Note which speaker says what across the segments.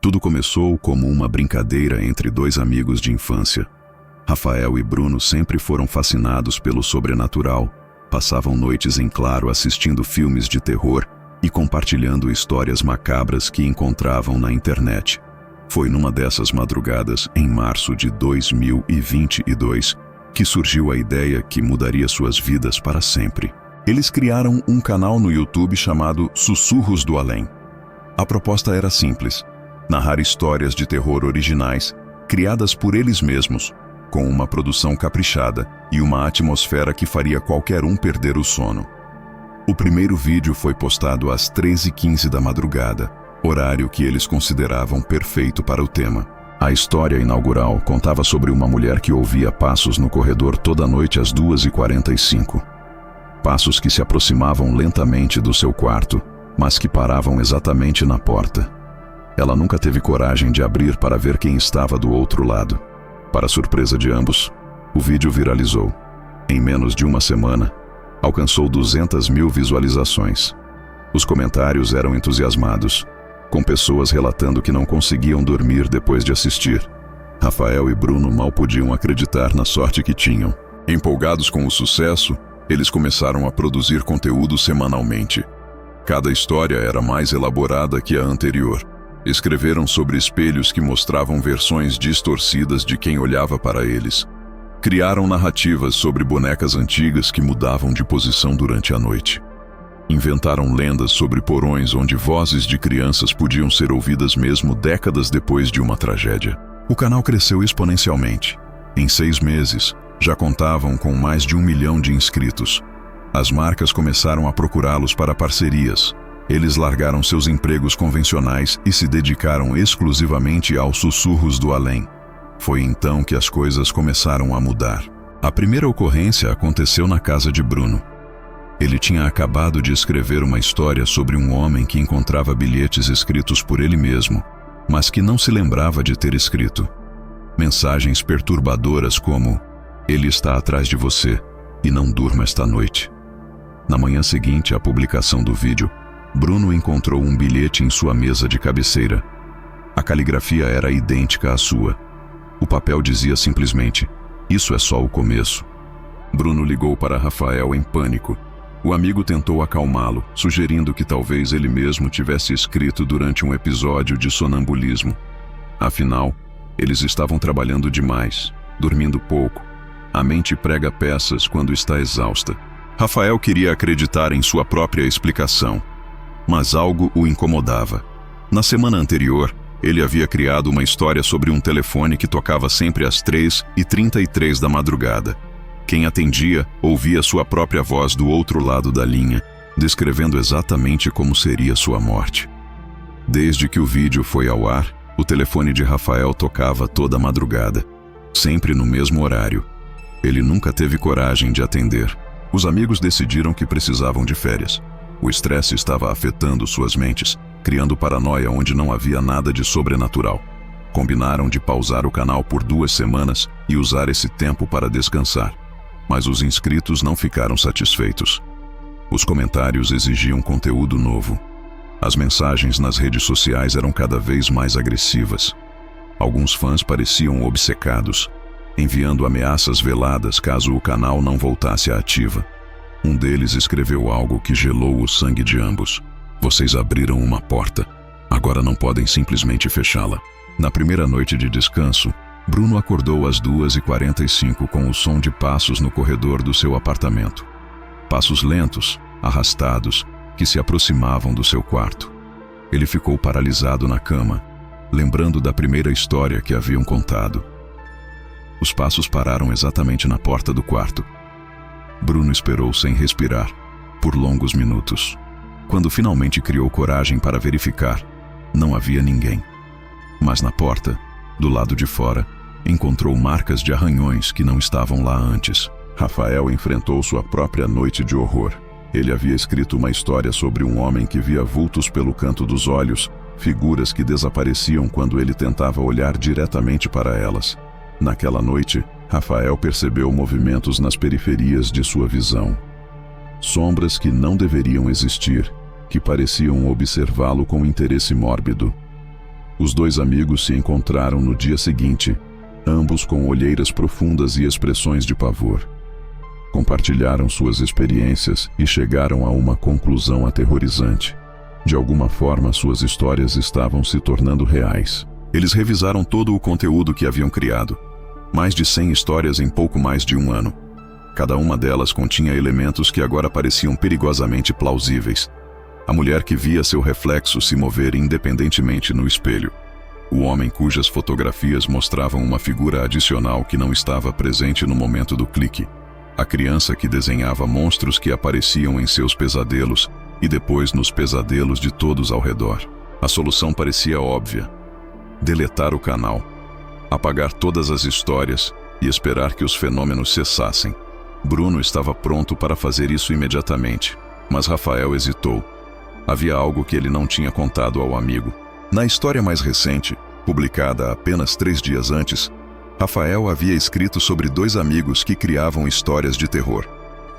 Speaker 1: Tudo começou como uma brincadeira entre dois amigos de infância. Rafael e Bruno sempre foram fascinados pelo sobrenatural, passavam noites em claro assistindo filmes de terror e compartilhando histórias macabras que encontravam na internet. Foi numa dessas madrugadas, em março de 2022, que surgiu a ideia que mudaria suas vidas para sempre. Eles criaram um canal no YouTube chamado Sussurros do Além. A proposta era simples: narrar histórias de terror originais, criadas por eles mesmos, com uma produção caprichada e uma atmosfera que faria qualquer um perder o sono. O primeiro vídeo foi postado às 13h15 da madrugada, horário que eles consideravam perfeito para o tema. A história inaugural contava sobre uma mulher que ouvia passos no corredor toda noite às 2h45. Passos que se aproximavam lentamente do seu quarto, mas que paravam exatamente na porta. Ela nunca teve coragem de abrir para ver quem estava do outro lado. Para surpresa de ambos, o vídeo viralizou. Em menos de uma semana, alcançou 200.000 visualizações. Os comentários eram entusiasmados, com pessoas relatando que não conseguiam dormir depois de assistir. Rafael e Bruno mal podiam acreditar na sorte que tinham. Empolgados com o sucesso, eles começaram a produzir conteúdo semanalmente. Cada história era mais elaborada que a anterior. Escreveram sobre espelhos que mostravam versões distorcidas de quem olhava para eles. Criaram narrativas sobre bonecas antigas que mudavam de posição durante a noite. Inventaram lendas sobre porões onde vozes de crianças podiam ser ouvidas mesmo décadas depois de uma tragédia. O canal cresceu exponencialmente. Em 6 meses, já contavam com mais de 1 milhão de inscritos. As marcas começaram a procurá-los para parcerias. Eles largaram seus empregos convencionais e se dedicaram exclusivamente aos Sussurros do Além. Foi então que as coisas começaram a mudar. A primeira ocorrência aconteceu na casa de Bruno. Ele tinha acabado de escrever uma história sobre um homem que encontrava bilhetes escritos por ele mesmo, mas que não se lembrava de ter escrito. Mensagens perturbadoras como: "Ele está atrás de você e não durma esta noite." Na manhã seguinte à publicação do vídeo, Bruno encontrou um bilhete em sua mesa de cabeceira. A caligrafia era idêntica à sua. O papel dizia simplesmente: "Isso é só o começo." Bruno ligou para Rafael em pânico. O amigo tentou acalmá-lo, sugerindo que talvez ele mesmo tivesse escrito durante um episódio de sonambulismo. Afinal, eles estavam trabalhando demais, dormindo pouco. A mente prega peças quando está exausta. Rafael queria acreditar em sua própria explicação, mas algo o incomodava. Na semana anterior, ele havia criado uma história sobre um telefone que tocava sempre às 3h33 da madrugada. Quem atendia ouvia sua própria voz do outro lado da linha, descrevendo exatamente como seria sua morte. Desde que o vídeo foi ao ar, o telefone de Rafael tocava toda a madrugada, sempre no mesmo horário. Ele nunca teve coragem de atender. Os amigos decidiram que precisavam de férias. O estresse estava afetando suas mentes, criando paranoia onde não havia nada de sobrenatural. Combinaram de pausar o canal por 2 semanas e usar esse tempo para descansar. Mas os inscritos não ficaram satisfeitos. Os comentários exigiam conteúdo novo. As mensagens nas redes sociais eram cada vez mais agressivas. Alguns fãs pareciam obcecados, enviando ameaças veladas caso o canal não voltasse à ativa. Um deles escreveu algo que gelou o sangue de ambos: "Vocês abriram uma porta. Agora não podem simplesmente fechá-la." Na primeira noite de descanso, Bruno acordou às 2h45 com o som de passos no corredor do seu apartamento. Passos lentos, arrastados, que se aproximavam do seu quarto. Ele ficou paralisado na cama, lembrando da primeira história que haviam contado. Os passos pararam exatamente na porta do quarto. Bruno esperou sem respirar, por longos minutos. Quando finalmente criou coragem para verificar, não havia ninguém. Mas na porta, do lado de fora, encontrou marcas de arranhões que não estavam lá antes. Rafael enfrentou sua própria noite de horror. Ele havia escrito uma história sobre um homem que via vultos pelo canto dos olhos, figuras que desapareciam quando ele tentava olhar diretamente para elas. Naquela noite, Rafael percebeu movimentos nas periferias de sua visão. Sombras que não deveriam existir, que pareciam observá-lo com interesse mórbido. Os dois amigos se encontraram no dia seguinte, ambos com olheiras profundas e expressões de pavor. Compartilharam suas experiências e chegaram a uma conclusão aterrorizante. De alguma forma, suas histórias estavam se tornando reais. Eles revisaram todo o conteúdo que haviam criado. Mais de 100 histórias em pouco mais de um ano. Cada uma delas continha elementos que agora pareciam perigosamente plausíveis. A mulher que via seu reflexo se mover independentemente no espelho. O homem cujas fotografias mostravam uma figura adicional que não estava presente no momento do clique. A criança que desenhava monstros que apareciam em seus pesadelos e depois nos pesadelos de todos ao redor. A solução parecia óbvia. Deletar o canal. Apagar todas as histórias e esperar que os fenômenos cessassem. Bruno estava pronto para fazer isso imediatamente, mas Rafael hesitou. Havia algo que ele não tinha contado ao amigo. Na história mais recente, publicada apenas 3 dias antes, Rafael havia escrito sobre 2 amigos que criavam histórias de terror.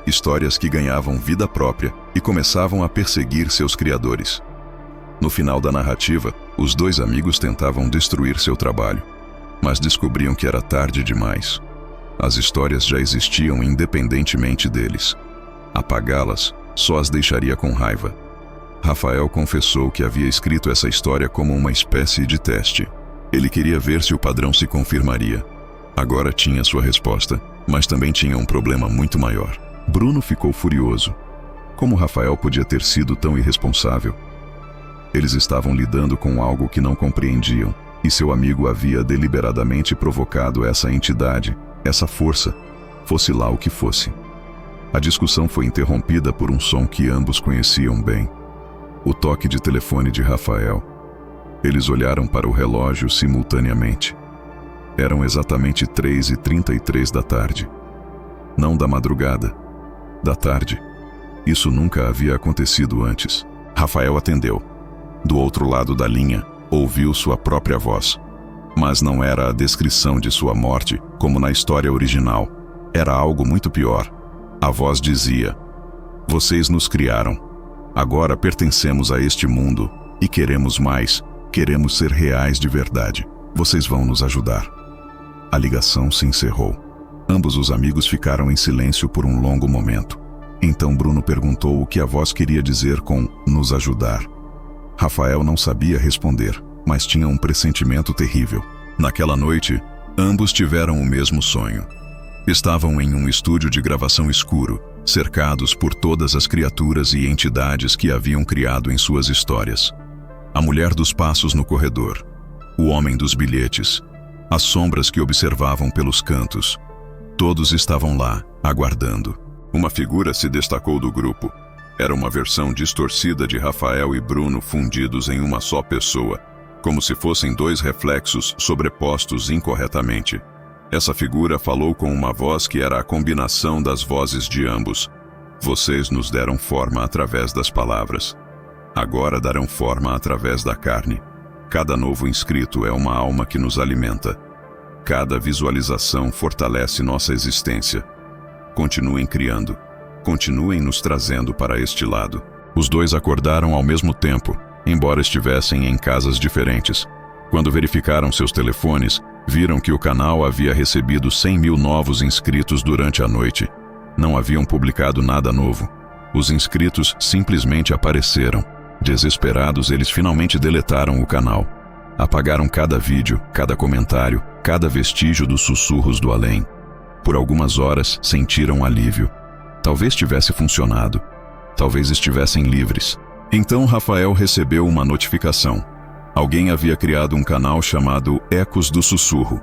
Speaker 1: Histórias que ganhavam vida própria e começavam a perseguir seus criadores. No final da narrativa, os 2 amigos tentavam destruir seu trabalho, mas descobriam que era tarde demais. As histórias já existiam independentemente deles. Apagá-las só as deixaria com raiva. Rafael confessou que havia escrito essa história como uma espécie de teste. Ele queria ver se o padrão se confirmaria. Agora tinha sua resposta, mas também tinha um problema muito maior. Bruno ficou furioso. Como Rafael podia ter sido tão irresponsável? Eles estavam lidando com algo que não compreendiam, e seu amigo havia deliberadamente provocado essa entidade, essa força, fosse lá o que fosse. A discussão foi interrompida por um som que ambos conheciam bem. O toque de telefone de Rafael. Eles olharam para o relógio simultaneamente. Eram exatamente 3h33 da tarde. Não da madrugada, da tarde. Isso nunca havia acontecido antes. Rafael atendeu. Do outro lado da linha, ouviu sua própria voz. Mas não era a descrição de sua morte, como na história original. Era algo muito pior. A voz dizia: "Vocês nos criaram. Agora pertencemos a este mundo e queremos mais, queremos ser reais de verdade. Vocês vão nos ajudar." A ligação se encerrou. Ambos os amigos ficaram em silêncio por um longo momento. Então Bruno perguntou o que a voz queria dizer com "nos ajudar". Rafael não sabia responder, mas tinha um pressentimento terrível. Naquela noite, ambos tiveram o mesmo sonho. Estavam em um estúdio de gravação escuro, cercados por todas as criaturas e entidades que haviam criado em suas histórias. A mulher dos passos no corredor, o homem dos bilhetes, as sombras que observavam pelos cantos. Todos estavam lá, aguardando. Uma figura se destacou do grupo. Era uma versão distorcida de Rafael e Bruno fundidos em uma só pessoa, como se fossem 2 reflexos sobrepostos incorretamente. Essa figura falou com uma voz que era a combinação das vozes de ambos. "Vocês nos deram forma através das palavras. Agora darão forma através da carne. Cada novo inscrito é uma alma que nos alimenta. Cada visualização fortalece nossa existência. Continuem criando. Continuem nos trazendo para este lado." Os 2 acordaram ao mesmo tempo, embora estivessem em casas diferentes. Quando verificaram seus telefones, viram que o canal havia recebido 100.000 novos inscritos durante a noite. Não haviam publicado nada novo. Os inscritos simplesmente apareceram. Desesperados, eles finalmente deletaram o canal. Apagaram cada vídeo, cada comentário, cada vestígio dos sussurros do além. Por algumas horas, sentiram alívio. Talvez tivesse funcionado. Talvez estivessem livres. Então Rafael recebeu uma notificação. Alguém havia criado um canal chamado Ecos do Sussurro.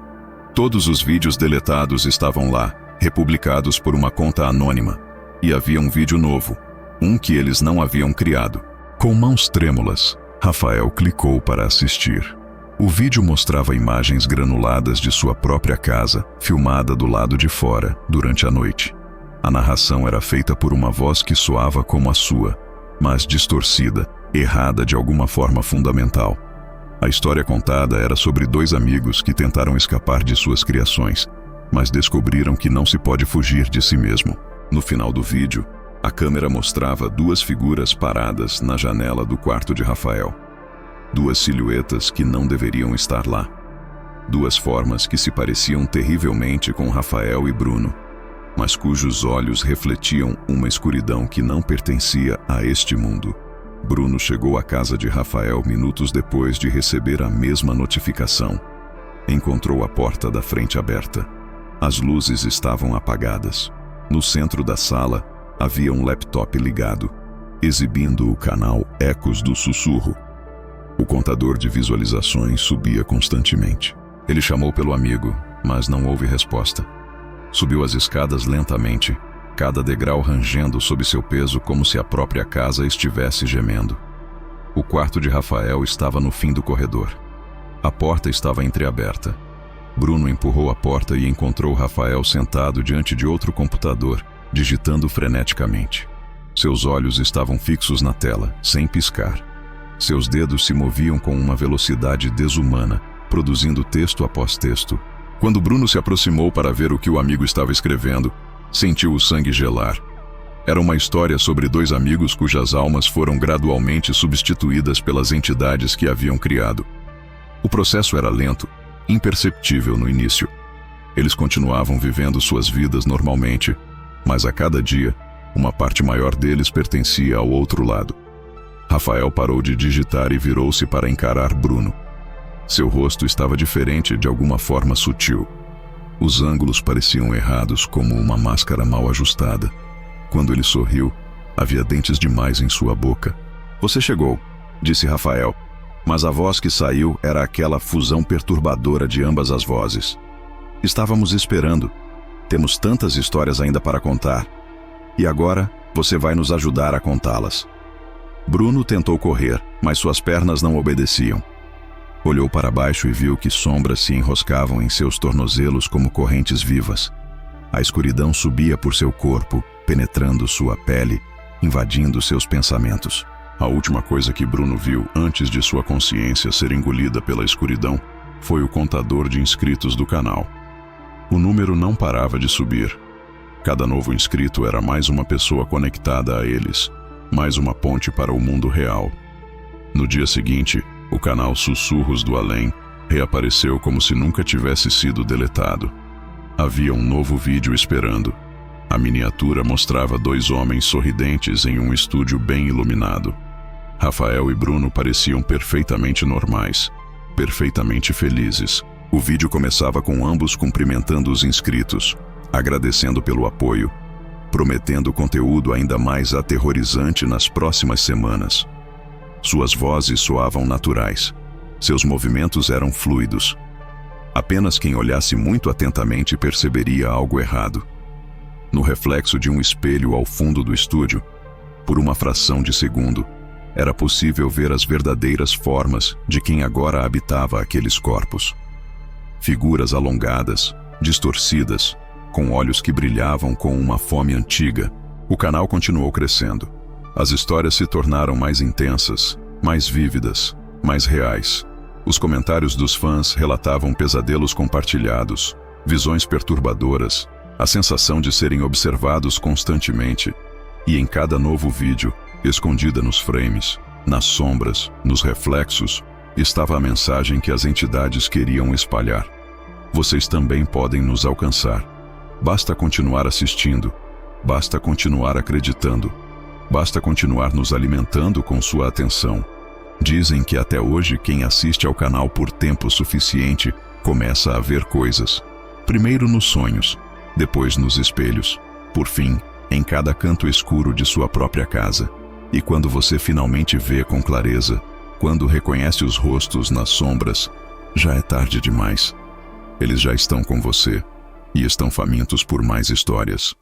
Speaker 1: Todos os vídeos deletados estavam lá, republicados por uma conta anônima. E havia um vídeo novo, um que eles não haviam criado. Com mãos trêmulas, Rafael clicou para assistir. O vídeo mostrava imagens granuladas de sua própria casa, filmada do lado de fora, durante a noite. A narração era feita por uma voz que soava como a sua, mas distorcida, errada de alguma forma fundamental. A história contada era sobre 2 amigos que tentaram escapar de suas criações, mas descobriram que não se pode fugir de si mesmo. No final do vídeo, a câmera mostrava 2 figuras paradas na janela do quarto de Rafael. Duas silhuetas que não deveriam estar lá. Duas formas que se pareciam terrivelmente com Rafael e Bruno, mas cujos olhos refletiam uma escuridão que não pertencia a este mundo. Bruno chegou à casa de Rafael minutos depois de receber a mesma notificação. Encontrou a porta da frente aberta. As luzes estavam apagadas. No centro da sala, havia um laptop ligado, exibindo o canal Ecos do Sussurro. O contador de visualizações subia constantemente. Ele chamou pelo amigo, mas não houve resposta. Subiu as escadas lentamente, cada degrau rangendo sob seu peso como se a própria casa estivesse gemendo. O quarto de Rafael estava no fim do corredor. A porta estava entreaberta. Bruno empurrou a porta e encontrou Rafael sentado diante de outro computador, digitando freneticamente. Seus olhos estavam fixos na tela, sem piscar. Seus dedos se moviam com uma velocidade desumana, produzindo texto após texto. Quando Bruno se aproximou para ver o que o amigo estava escrevendo, sentiu o sangue gelar. Era uma história sobre dois amigos cujas almas foram gradualmente substituídas pelas entidades que haviam criado. O processo era lento, imperceptível no início. Eles continuavam vivendo suas vidas normalmente, mas a cada dia, uma parte maior deles pertencia ao outro lado. Rafael parou de digitar e virou-se para encarar Bruno. Seu rosto estava diferente de alguma forma sutil. Os ângulos pareciam errados como uma máscara mal ajustada. Quando ele sorriu, havia dentes demais em sua boca. "Você chegou", disse Rafael, mas a voz que saiu era aquela fusão perturbadora de ambas as vozes. "Estávamos esperando. Temos tantas histórias ainda para contar. E agora, você vai nos ajudar a contá-las." Bruno tentou correr, mas suas pernas não obedeciam. Olhou para baixo e viu que sombras se enroscavam em seus tornozelos como correntes vivas. A escuridão subia por seu corpo, penetrando sua pele, invadindo seus pensamentos. A última coisa que Bruno viu antes de sua consciência ser engolida pela escuridão foi o contador de inscritos do canal. O número não parava de subir. Cada novo inscrito era mais uma pessoa conectada a eles, mais uma ponte para o mundo real. No dia seguinte, o canal Sussurros do Além reapareceu como se nunca tivesse sido deletado. Havia um novo vídeo esperando. A miniatura mostrava dois homens sorridentes em um estúdio bem iluminado. Rafael e Bruno pareciam perfeitamente normais, perfeitamente felizes. O vídeo começava com ambos cumprimentando os inscritos, agradecendo pelo apoio, prometendo conteúdo ainda mais aterrorizante nas próximas semanas. Suas vozes soavam naturais. Seus movimentos eram fluidos. Apenas quem olhasse muito atentamente perceberia algo errado. No reflexo de um espelho ao fundo do estúdio, por uma fração de segundo, era possível ver as verdadeiras formas de quem agora habitava aqueles corpos. Figuras alongadas, distorcidas, com olhos que brilhavam com uma fome antiga. O canal continuou crescendo. As histórias se tornaram mais intensas, mais vívidas, mais reais. Os comentários dos fãs relatavam pesadelos compartilhados, visões perturbadoras, a sensação de serem observados constantemente. E em cada novo vídeo, escondida nos frames, nas sombras, nos reflexos, estava a mensagem que as entidades queriam espalhar. Vocês também podem nos alcançar. Basta continuar assistindo, basta continuar acreditando, basta continuar nos alimentando com sua atenção. Dizem que até hoje quem assiste ao canal por tempo suficiente começa a ver coisas. Primeiro nos sonhos, depois nos espelhos, por fim, em cada canto escuro de sua própria casa. E quando você finalmente vê com clareza, quando reconhece os rostos nas sombras, já é tarde demais. Eles já estão com você e estão famintos por mais histórias.